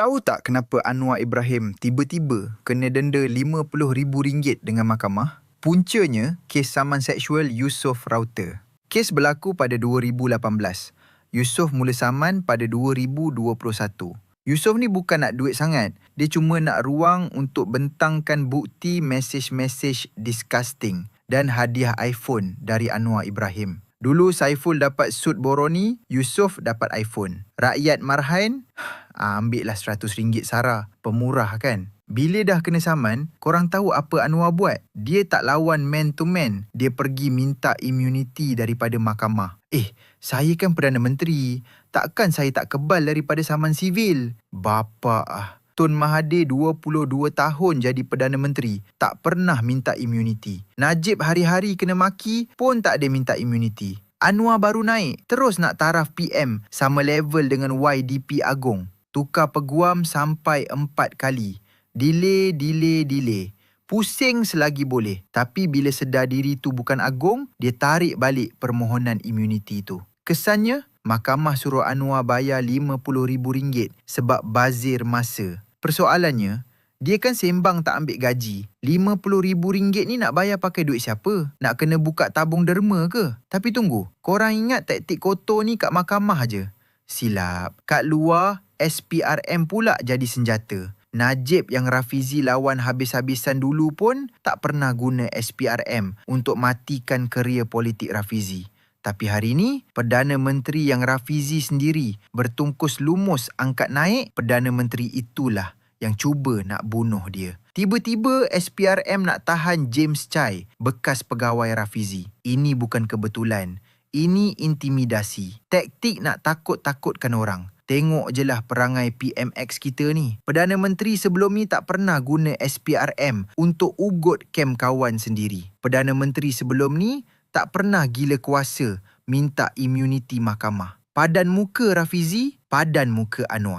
Tahu tak kenapa Anwar Ibrahim tiba-tiba kena denda RM50,000 dengan mahkamah? Puncanya, kes saman seksual Yusof Router. Kes berlaku pada 2018. Yusof mula saman pada 2021. Yusof ni bukan nak duit sangat. Dia cuma nak ruang untuk bentangkan bukti mesej-mesej disgusting dan hadiah iPhone dari Anwar Ibrahim. Dulu Saiful dapat suit Boroni, Yusof dapat iPhone. Rakyat marhain, ambillah RM100 Sarah. Pemurah kan? Bila dah kena saman, korang tahu apa Anwar buat? Dia tak lawan man to man. Dia pergi minta immunity daripada mahkamah. Saya kan Perdana Menteri. Takkan saya tak kebal daripada saman sivil? Bapa Tun Mahathir 22 tahun jadi Perdana Menteri, tak pernah minta immunity. Najib hari-hari kena maki pun tak ada minta immunity. Anwar baru naik, terus nak taraf PM sama level dengan YDP Agong. Tukar peguam sampai 4 kali. Delay. Pusing selagi boleh. Tapi bila sedar diri tu bukan Agong, dia tarik balik permohonan immunity tu. Kesannya, mahkamah suruh Anwar bayar RM50,000 sebab bazir masa. Persoalannya, dia kan sembang tak ambil gaji. RM50,000 ni nak bayar pakai duit siapa? Nak kena buka tabung derma ke? Tapi tunggu, korang ingat taktik kotor ni kat mahkamah je? Silap. Kat luar, SPRM pula jadi senjata. Najib yang Rafizi lawan habis-habisan dulu pun tak pernah guna SPRM untuk matikan kerjaya politik Rafizi. Tapi hari ni, Perdana Menteri yang Rafizi sendiri bertungkus lumus angkat naik, Perdana Menteri itulah yang cuba nak bunuh dia. Tiba-tiba SPRM nak tahan James Chai, bekas pegawai Rafizi. Ini bukan kebetulan. Ini intimidasi. Taktik nak takut-takutkan orang. Tengok je lah perangai PMX kita ni. Perdana Menteri sebelum ni tak pernah guna SPRM untuk ugut kem kawan sendiri. Perdana Menteri sebelum ni tak pernah gila kuasa minta immunity mahkamah. Padan muka Rafizi, padan muka Anwar.